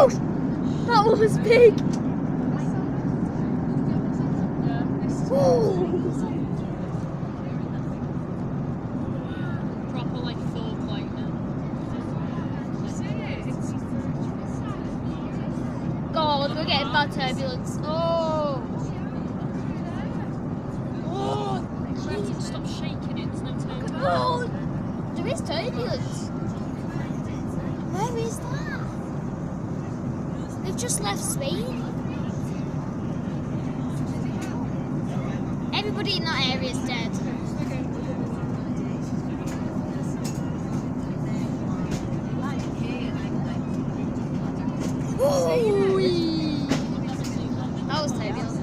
Oh! That was big! Oh! Proper like full lightning. God, we're getting bad turbulence. Oh! Oh! Jeez. Stop shaking it, there's no turning back. Oh! There is turbulence. Where is that? They've just left Spain. Everybody in that area is dead. Ooh-wee. That was turbulent.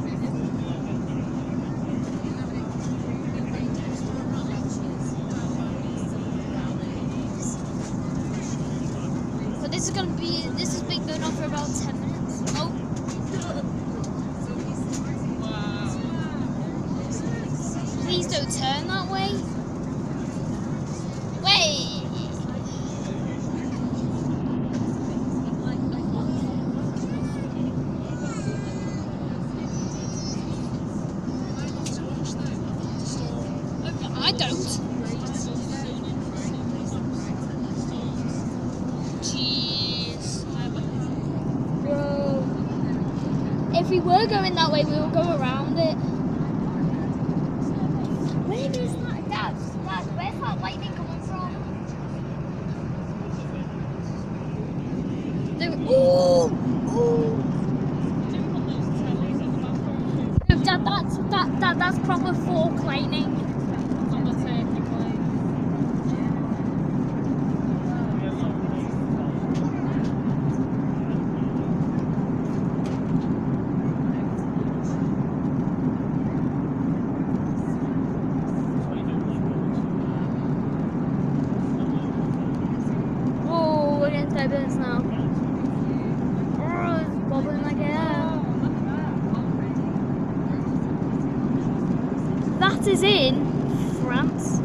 So this has been going on for about 10 minutes. Oh. Please don't turn that way. Wait. I don't. Jeez. Bro. If we were going that way, we would go around it. Where is that? Dad, where's that lightning coming from? Oh! No, Dad, that's proper fork lightning. Oh, we're getting turbulence now. Oh, it's bobbling again. That is in France.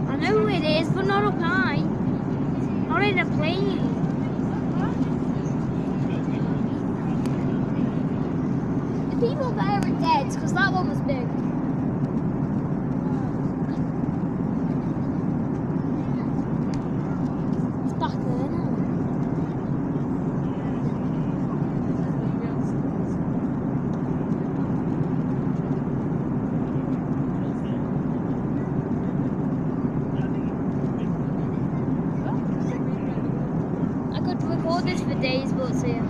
I know it is, but not up high. Not in a plane. The people there are dead because that one was big. It's back there now. I could record this for days, but see ya.